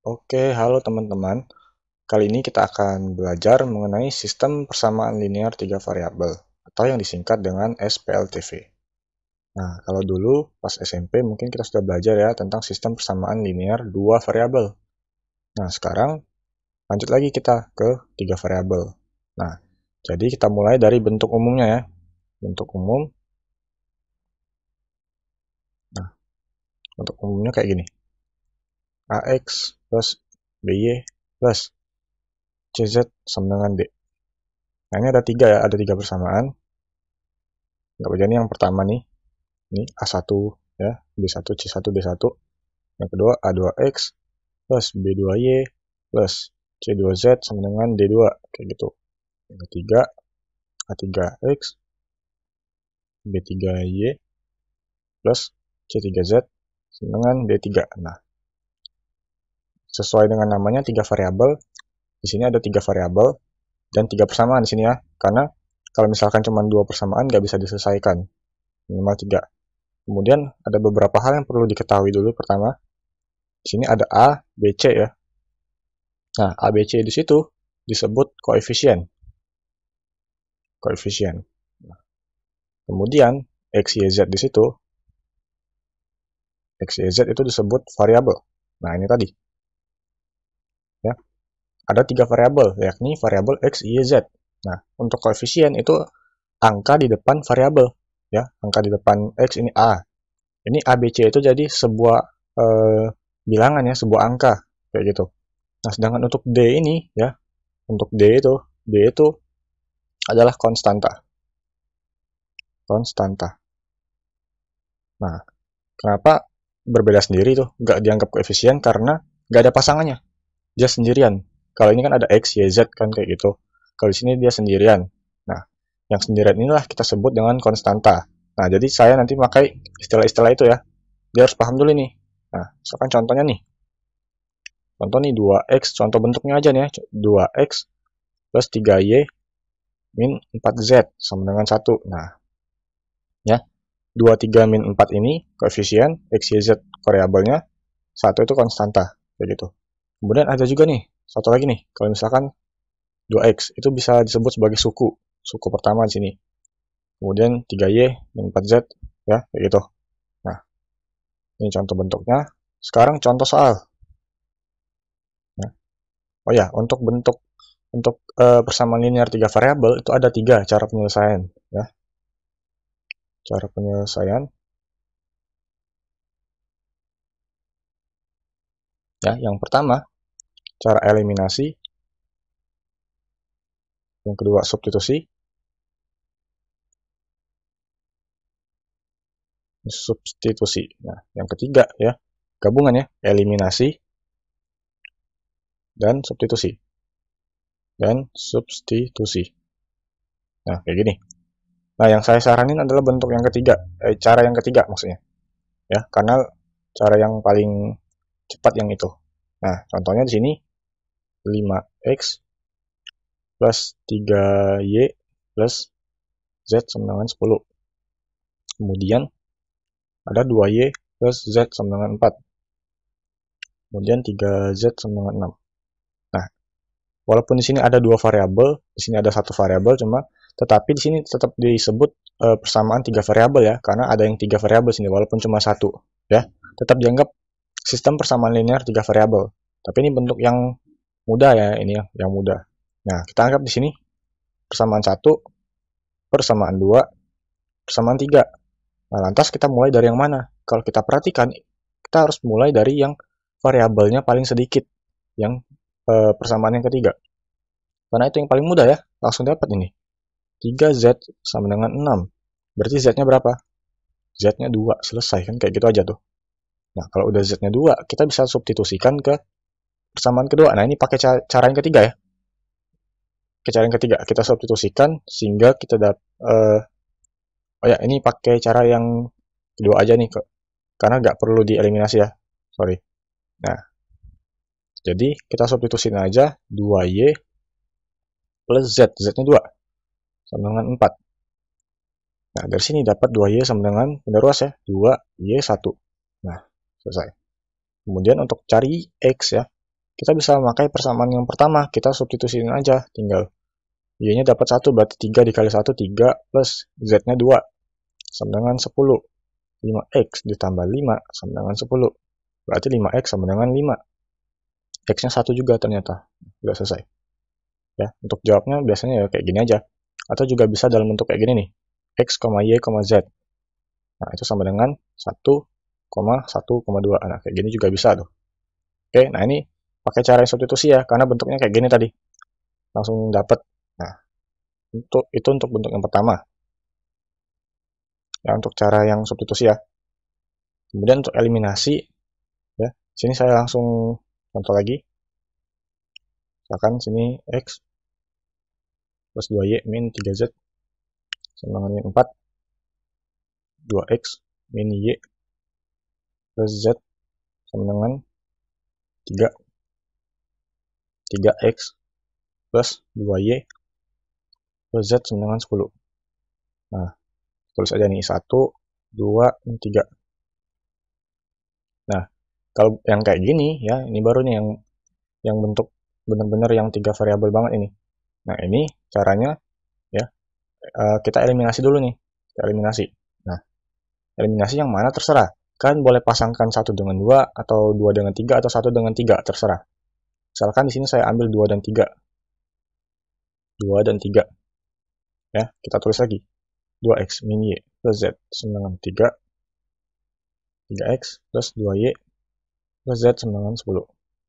Oke, halo teman-teman. Kali ini kita akan belajar mengenai sistem persamaan linear tiga variabel atau yang disingkat dengan SPLTV. Nah, kalau dulu pas SMP mungkin kita sudah belajar ya tentang sistem persamaan linear dua variabel. Nah, sekarang lanjut lagi kita ke tiga variabel. Nah, jadi kita mulai dari bentuk umumnya ya. Bentuk umum. Nah, bentuk umumnya kayak gini. AX plus BY plus CZ sama dengan D. Nah, ini ada tiga ya, ada tiga persamaan. Nggak beda nih yang pertama nih. Ini A1 ya, B1, C1, D1. Yang kedua A2X plus B2Y plus C2Z sama dengan D2. Kayak gitu. Yang ketiga A3X B3Y plus C3Z sama dengan D3. Nah, sesuai dengan namanya tiga variabel. Di sini ada tiga variabel dan tiga persamaan di sini ya. Karena kalau misalkan cuma dua persamaan nggak bisa diselesaikan. Minimal tiga. Kemudian ada beberapa hal yang perlu diketahui dulu. Pertama, di sini ada A, B, C ya. Nah, A, B, C di situ disebut koefisien. Koefisien. Kemudian X, Y, Z di situ, X, Y, Z itu disebut variabel. Nah, ini tadi. Ya. Ada tiga variabel, yakni variabel X, Y, Z. Nah, untuk koefisien itu angka di depan variabel. Ya, angka di depan X ini A. Ini A, B, C itu jadi sebuah bilangan ya, sebuah angka. Kayak gitu. Nah, sedangkan untuk D ini ya, untuk D itu adalah konstanta. Konstanta. Nah, kenapa berbeda sendiri tuh? Nggak dianggap koefisien karena nggak ada pasangannya. Dia sendirian. Kalau ini kan ada X, Y, Z kan kayak gitu. Kalau di sini dia sendirian. Nah, yang sendirian inilah kita sebut dengan konstanta. Nah, jadi saya nanti pakai istilah-istilah itu ya. Dia harus paham dulu nih. Nah, misalkan contohnya nih. Contoh nih 2X, contoh bentuknya aja nih ya. 2X plus 3Y min 4Z sama dengan 1. Nah, ya. 2, 3, min 4 ini koefisien, X, Y, Z variabelnya, 1 itu konstanta. Kayak gitu. Kemudian ada juga nih, satu lagi nih. Kalau misalkan 2X, itu bisa disebut sebagai suku. Suku pertama di sini. Kemudian 3Y min 4Z, ya, kayak gitu. Nah, ini contoh bentuknya. Sekarang contoh soal. Nah, oh ya, untuk persamaan linear tiga variabel itu ada tiga cara penyelesaian, ya. Cara penyelesaian. Ya, yang pertama, cara eliminasi. Yang kedua, substitusi. Substitusi. Nah, yang ketiga ya, gabungan ya, eliminasi dan substitusi. Dan substitusi. Nah, kayak gini. Nah, yang saya saranin adalah bentuk yang ketiga, cara yang ketiga maksudnya. Ya, karena cara yang paling cepat yang itu. Nah, contohnya di sini 5x plus 3y plus z sama dengan 10. Kemudian ada 2y plus z sama dengan 4. Kemudian 3z sama dengan 6. Nah, walaupun di sini ada dua variabel, di sini ada satu variabel cuma, tetapi di sini tetap disebut persamaan tiga variabel ya, karena ada yang tiga variabel sini walaupun cuma satu, ya. Tetap dianggap sistem persamaan linear tiga variabel. Tapi ini bentuk yang mudah ya, ini yang mudah. Nah, kita anggap di sini persamaan 1, persamaan 2, persamaan 3. Nah, lantas kita mulai dari yang mana? Kalau kita perhatikan, kita harus mulai dari yang variabelnya paling sedikit, yang persamaan yang ketiga. Karena itu yang paling mudah ya, langsung dapat ini. 3Z sama dengan 6. Berarti Z-nya berapa? Z-nya 2, selesai kan kayak gitu aja tuh. Nah, kalau udah Z-nya 2, kita bisa substitusikan ke persamaan kedua. Nah, ini pakai cara yang ketiga ya. Cara yang ketiga, kita substitusikan sehingga kita dapat oh ya, ini pakai cara yang kedua aja nih kok. Karena nggak perlu dieliminasi ya. Sorry. Nah, jadi kita substitusin aja 2Y plus Z. Z-nya 2 sama dengan 4. Nah, dari sini dapat 2Y sama dengan, benar ruas ya, 2Y 1. Nah, selesai. Kemudian untuk cari X ya, kita bisa memakai persamaan yang pertama, kita substitusiin aja, tinggal y-nya dapat 1, berarti 3 dikali 1, 3, plus z-nya 2, sama dengan 10. 5x ditambah 5 sama dengan 10, berarti 5x sama dengan 5. X-nya 1 juga ternyata, udah selesai. Ya, untuk jawabnya biasanya ya kayak gini aja. Atau juga bisa dalam bentuk kayak gini nih, x, y, z. Nah, itu sama dengan 1,1,2. Nah, kayak gini juga bisa tuh. Oke, nah ini pakai cara substitusi ya, karena bentuknya kayak gini tadi. Langsung dapat. Nah, itu untuk bentuk yang pertama. Ya, untuk cara yang substitusi ya. Kemudian untuk eliminasi, ya, sini saya langsung contoh lagi. Misalkan sini x plus 2y min 3z sama dengan min 4. 2x min y plus z sama dengan 3. 3x plus 2y plus z sama dengan 10. Nah, tulis aja nih 1, 2, 3. Nah, kalau yang kayak gini ya, ini baru nih yang bentuk benar-benar yang 3 variabel banget ini. Nah, ini caranya ya, kita eliminasi dulu nih. Kita eliminasi. Nah, eliminasi yang mana terserah. Kalian boleh pasangkan 1 dengan 2 atau 2 dengan 3 atau 1 dengan 3, terserah. Misalkan di sini saya ambil 2 dan 3. 2 dan 3. Ya, kita tulis lagi. 2x min y plus z sama dengan 3. 3x plus 2y plus z sama dengan 10.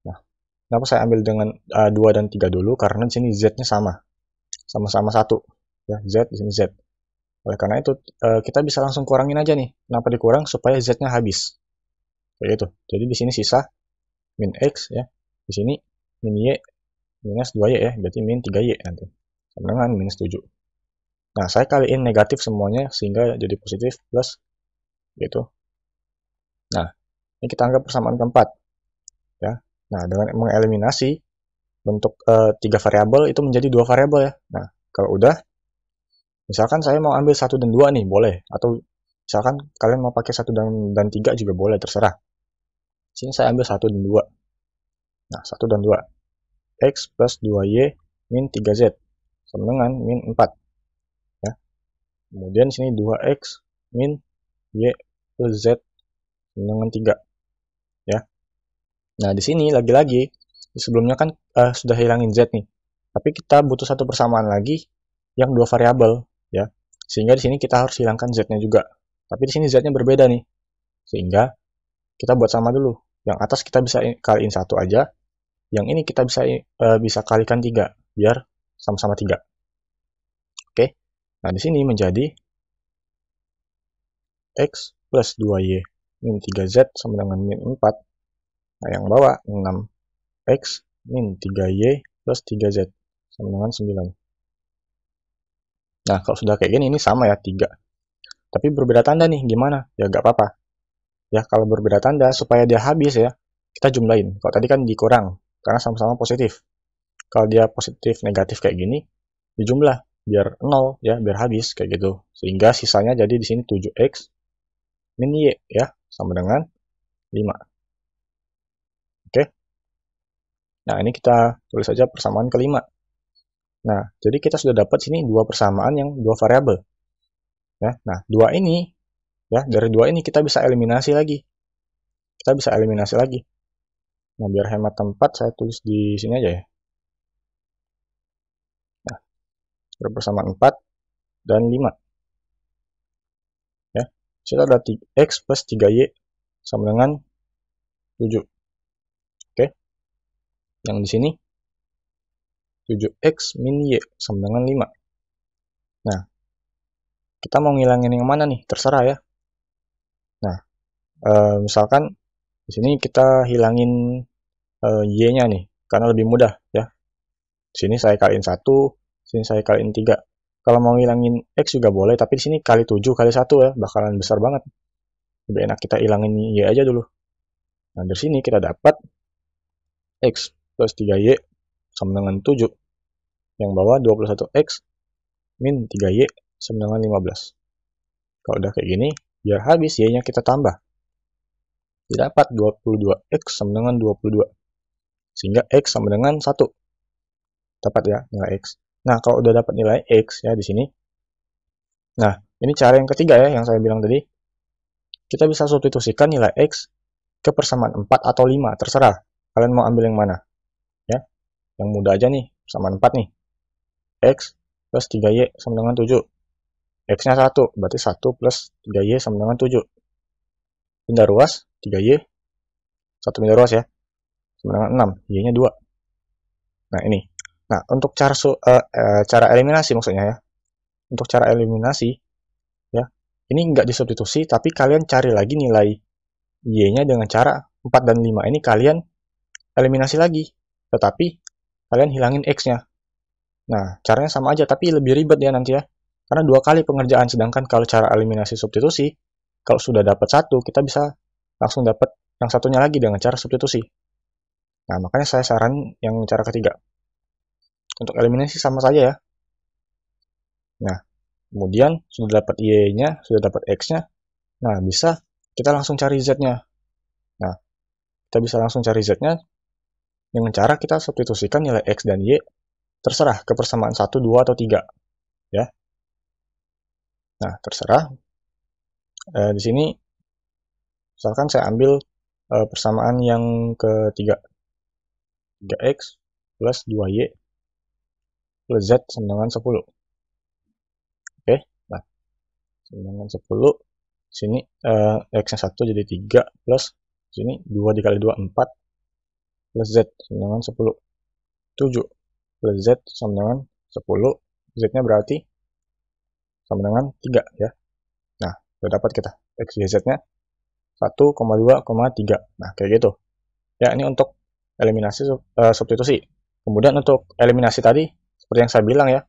Nah, kenapa saya ambil dengan 2 dan 3 dulu? Karena di sini z-nya sama-sama 1. Ya, z di sini z. Oleh karena itu, kita bisa langsung kurangin aja nih. Kenapa dikurang? Supaya z-nya habis. Kayak gitu. Jadi di sini sisa min x ya. Di sini min y minus 2y ya, berarti min 3y nanti. Sama dengan minus 7. Nah, saya kaliin negatif semuanya sehingga jadi positif plus gitu. Nah, ini kita anggap persamaan keempat. Ya. Nah, dengan mengeliminasi bentuk 3 variabel itu menjadi 2 variabel ya. Nah, kalau udah, misalkan saya mau ambil 1 dan 2 nih, boleh. Atau misalkan kalian mau pakai 1 dan 3 juga boleh, terserah. Sini saya ambil 1 dan 2. Nah, 1 dan 2. X plus 2Y min 3Z sama dengan min 4. Ya. Kemudian sini 2X min Y plus Z sama dengan 3. Ya. Nah, di sini lagi-lagi, sebelumnya kan sudah hilangin Z nih. Tapi kita butuh satu persamaan lagi yang 2 variabel. Ya. Sehingga di sini kita harus hilangkan Z-nya juga. Tapi di sini Z-nya berbeda nih. Sehingga kita buat sama dulu. Yang atas kita bisa kaliin 1 aja. Yang ini kita bisa kalikan 3 biar sama-sama 3. Oke. Nah, di sini menjadi X plus 2Y min 3Z sama dengan min 4. Nah, yang bawah 6X min 3Y plus 3Z sama dengan 9. Nah, kalau sudah kayak gini, ini sama ya, 3. Tapi berbeda tanda nih, gimana? Ya, nggak apa-apa. Ya, kalau berbeda tanda, supaya dia habis ya, kita jumlahin. Kalau tadi kan dikurang, karena sama-sama positif. Kalau dia positif negatif kayak gini, dijumlah biar 0 ya, biar habis kayak gitu. Sehingga sisanya jadi di sini 7x min y ya, sama dengan 5. Oke. Nah, ini kita tulis saja persamaan kelima. Nah, jadi kita sudah dapat sini 2 persamaan yang 2 variabel. Ya. Nah, 2 ini ya, dari 2 ini kita bisa eliminasi lagi. Kita bisa eliminasi lagi. Nah, biar hemat tempat saya tulis di sini aja ya. Nah, berpersamaan 4 dan 5. Ya. Kita ada x plus 3y sama dengan 7. Oke. Yang di sini 7x min y sama dengan 5. Nah, kita mau ngilangin yang mana nih? Terserah ya. Nah, misalkan di sini kita hilangin y-nya nih, karena lebih mudah ya. Di sini saya kaliin 1, sini saya kaliin 3. Kalau mau ngilangin x juga boleh, tapi di sini kali 7 kali 1 ya, bakalan besar banget. Lebih enak kita hilangin y aja dulu. Nah, dari sini kita dapat x plus 3y sama dengan 7. Yang bawah 21x min 3y sama dengan 15. Kalau udah kayak gini, biar habis y-nya kita tambah. Dapat 22x sama dengan 22. sehingga X sama dengan 1. Dapat ya nilai X. Nah, kalau udah dapat nilai X ya di sini. Nah, ini cara yang ketiga ya yang saya bilang tadi. Kita bisa substitusikan nilai X ke persamaan 4 atau 5, terserah. Kalian mau ambil yang mana? Ya, yang mudah aja nih, persamaan 4 nih. X plus 3Y sama dengan 7. X-nya 1, berarti 1 plus 3Y sama dengan 7. Pindah ruas, 3Y. 1 pindah ruas ya, sama dengan 6. Y-nya 2. Nah, ini. Nah, untuk cara eliminasi maksudnya ya. Untuk cara eliminasi, ya, ini nggak disubstitusi, tapi kalian cari lagi nilai Y-nya dengan cara 4 dan 5. Ini kalian eliminasi lagi. Tetapi, kalian hilangin X-nya. Nah, caranya sama aja, tapi lebih ribet ya nanti ya. Karena 2 kali pengerjaan, sedangkan kalau cara eliminasi substitusi, kalau sudah dapat 1, kita bisa langsung dapat yang satunya lagi dengan cara substitusi. Nah, makanya saya saran yang cara ketiga. Untuk eliminasi sama saja ya. Nah, kemudian sudah dapat Y-nya, sudah dapat X-nya. Nah, bisa kita langsung cari Z-nya. Nah, kita bisa langsung cari Z-nya dengan cara kita substitusikan nilai X dan Y terserah ke persamaan 1, 2, atau 3. Ya. Nah, terserah. Di sini misalkan saya ambil persamaan yang ketiga. 3X plus 2Y plus Z sama dengan 10. Oke, nah, sama dengan 10. Sini X-nya 1 jadi 3 plus sini 2 dikali 2, 4 plus Z sama dengan 10. 7 plus Z sama dengan 10. Z-nya berarti sama dengan 3 ya. Nah, sudah dapat kita X, Y, Z-nya 1,2,3. Nah, kayak gitu. Ya, ini untuk eliminasi substitusi. Kemudian untuk eliminasi tadi, seperti yang saya bilang ya,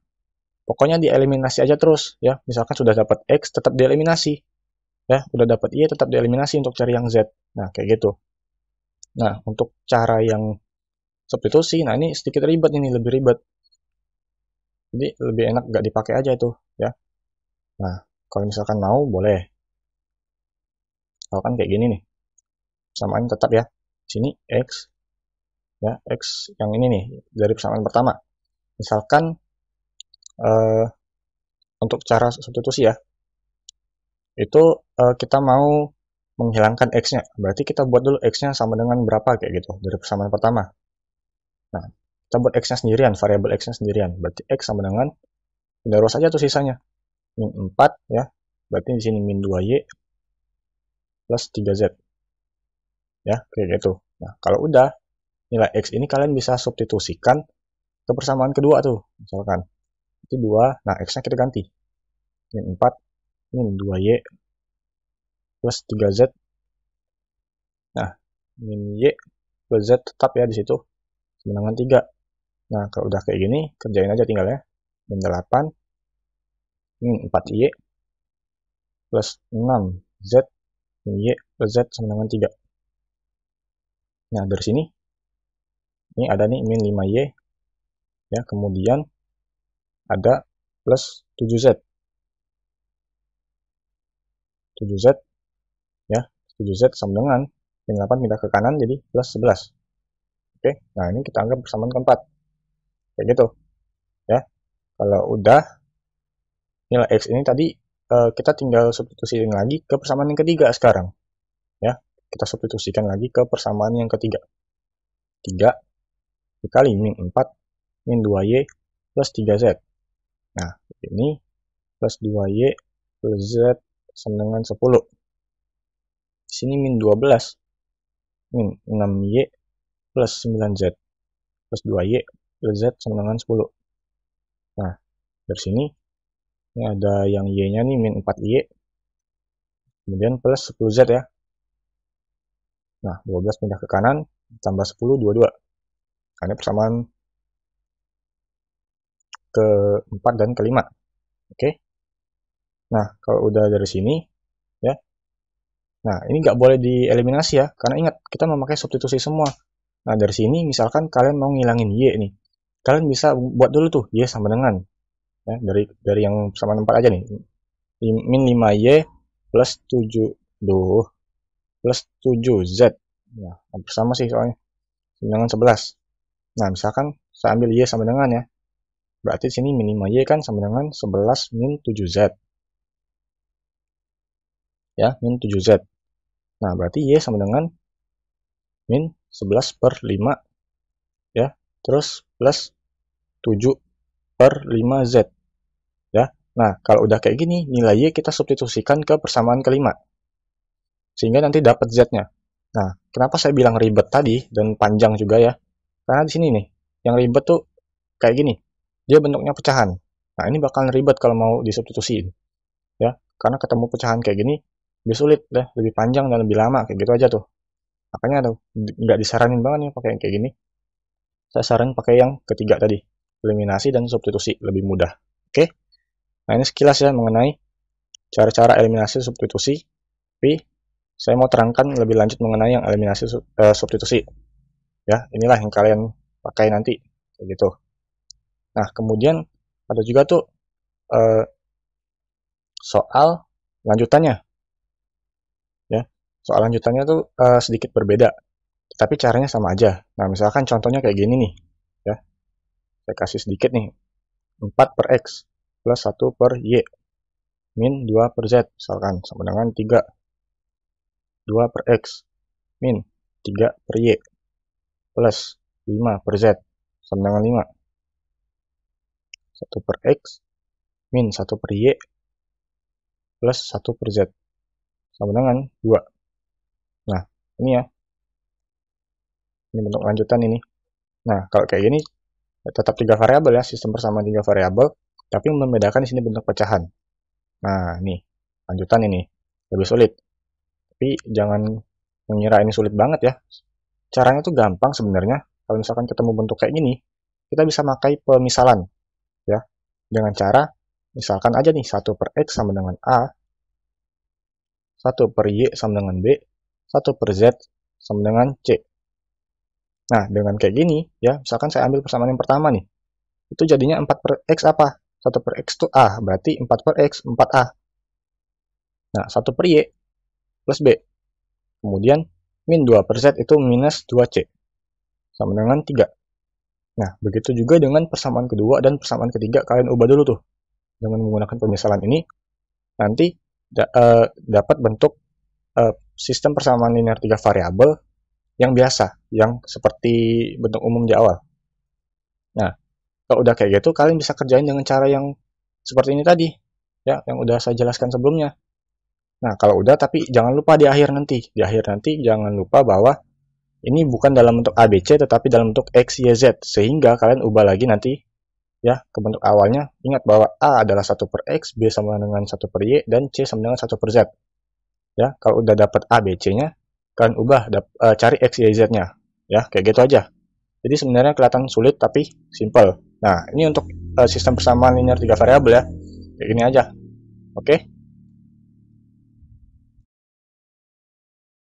pokoknya dieliminasi aja terus ya. Misalkan sudah dapat X, tetap dieliminasi. Ya, udah dapat Y, tetap dieliminasi untuk cari yang Z. Nah, kayak gitu. Nah, untuk cara yang substitusi, nah ini sedikit ribet ini, lebih ribet. Jadi lebih enak nggak dipakai aja itu ya. Nah, kalau misalkan mau boleh. Misalkan kayak gini nih. Persamaan tetap ya. Sini X ya, X yang ini nih dari persamaan pertama. Misalkan untuk cara substitusi ya, itu kita mau menghilangkan X-nya, berarti kita buat dulu X-nya sama dengan berapa kayak gitu dari persamaan pertama. Nah, kita buat X-nya sendirian, variabel X-nya sendirian, berarti X sama dengan pindah ruas aja tuh sisanya, min 4 ya, berarti di sini min 2Y plus 3Z ya, kayak gitu. Nah, kalau udah nilai X ini kalian bisa substitusikan ke persamaan kedua tuh, misalkan itu 2, nah X-nya kita ganti min 4 min 2Y plus 3Z. Nah, min Y plus Z tetap ya di situ sama dengan 3. Nah, kalau udah kayak gini, kerjain aja tinggal ya. Min 8 min 4Y plus 6Z min Y plus Z sama dengan 3. Nah, dari sini ini ada nih min 5Y ya, kemudian ada plus 7Z. 7Z ya, 7Z sama dengan min 8 pindah ke kanan jadi plus 11. Oke, nah ini kita anggap persamaan keempat. Kayak gitu. Ya. Kalau udah nilai X ini tadi kita tinggal substitusikan lagi ke persamaan yang ketiga sekarang. Ya, kita substitusikan lagi ke persamaan yang ketiga. 3 dikali min 4 min 2Y plus 3Z. Nah, ini plus 2Y plus Z sama dengan 10. Di sini min 12 min 6Y plus 9Z plus 2Y plus Z sama dengan 10. Nah, dari sini ini ada yang Y-nya nih min 4Y kemudian plus 10Z ya. Nah, 12 pindah ke kanan tambah 10 22. Nah, ini persamaan keempat dan kelima. Oke. Nah, kalau udah dari sini ya. Nah, ini nggak boleh dieliminasi ya, karena ingat kita memakai substitusi semua. Nah, dari sini misalkan kalian mau ngilangin Y nih. Kalian bisa buat dulu tuh Y sama dengan ya, dari yang persamaan 4 aja nih. Min 5Y plus 7 plus 7Z. Nah, hampir sama sih soalnya. Sama dengan 11. Nah, misalkan saya ambil Y sama dengan ya. Berarti sini minima Y kan sama dengan 11 min 7Z. Ya, min 7Z. Nah, berarti Y sama dengan min 11 per 5. Ya, terus plus 7 per 5Z. Ya, nah kalau udah kayak gini, nilai Y kita substitusikan ke persamaan kelima. Sehingga nanti dapat Z-nya. Nah, kenapa saya bilang ribet tadi dan panjang juga ya? Karena di sini nih, yang ribet tuh kayak gini. Dia bentuknya pecahan. Nah, ini bakalan ribet kalau mau disubstitusiin. Ya, karena ketemu pecahan kayak gini, lebih sulit deh, lebih panjang dan lebih lama, kayak gitu aja tuh. Makanya tuh, nggak disaranin banget nih pakai yang kayak gini. Saya saranin pakai yang ketiga tadi, eliminasi dan substitusi, lebih mudah. Oke? Nah, ini sekilas ya mengenai cara-cara eliminasi substitusi. Tapi saya mau terangkan lebih lanjut mengenai yang eliminasi substitusi. Ya, inilah yang kalian pakai nanti, kayak gitu. Nah, kemudian ada juga tuh soal lanjutannya. Ya, soal lanjutannya tuh sedikit berbeda, tapi caranya sama aja. Nah, misalkan contohnya kayak gini nih. Ya, saya kasih sedikit nih. 4 per X plus 1 per Y min 2 per Z, misalkan sama dengan 3. 2 per X min 3 per Y plus 5 per Z sama dengan 5. 1 per X min 1 per Y plus 1 per Z sama dengan 2. Nah, ini ya. Ini bentuk lanjutan ini. Nah, kalau kayak gini tetap 3 variabel ya, sistem persamaan 3 variabel, tapi yang membedakan di sini bentuk pecahan. Nah, nih, lanjutan ini lebih sulit. Tapi jangan mengira ini sulit banget ya. Caranya tuh gampang sebenarnya. Kalau misalkan ketemu bentuk kayak gini, kita bisa pakai pemisalan ya. Dengan cara misalkan aja nih 1 per X sama dengan A, 1 per Y sama dengan B, 1 per Z sama dengan C. Nah, dengan kayak gini ya, misalkan saya ambil persamaan yang pertama nih. Itu jadinya 4 per X apa? 1 per X itu A, berarti 4 per X 4A. Nah, 1 per Y plus B. Kemudian min 2 per Z itu minus 2C sama dengan 3. Nah, begitu juga dengan persamaan kedua dan persamaan ketiga, kalian ubah dulu tuh. Dengan menggunakan pemisalan ini, nanti dapat bentuk sistem persamaan linear 3 variabel yang biasa, yang seperti bentuk umum di awal. Nah, kalau udah kayak gitu, kalian bisa kerjain dengan cara yang seperti ini tadi, ya, yang udah saya jelaskan sebelumnya. Nah, kalau udah, tapi jangan lupa di akhir nanti. Di akhir nanti jangan lupa bahwa ini bukan dalam bentuk ABC, tetapi dalam bentuk X, Y, Z. Sehingga kalian ubah lagi nanti ya ke bentuk awalnya. Ingat bahwa A adalah 1 per X, B sama dengan 1 per Y, dan C sama dengan 1 per Z. Ya, kalau udah dapat A, B, C-nya, kalian ubah, cari X, Y, Z-nya. Ya, kayak gitu aja. Jadi sebenarnya kelihatan sulit, tapi simple. Nah, ini untuk sistem persamaan linear 3 variabel ya. Kayak gini aja. Oke?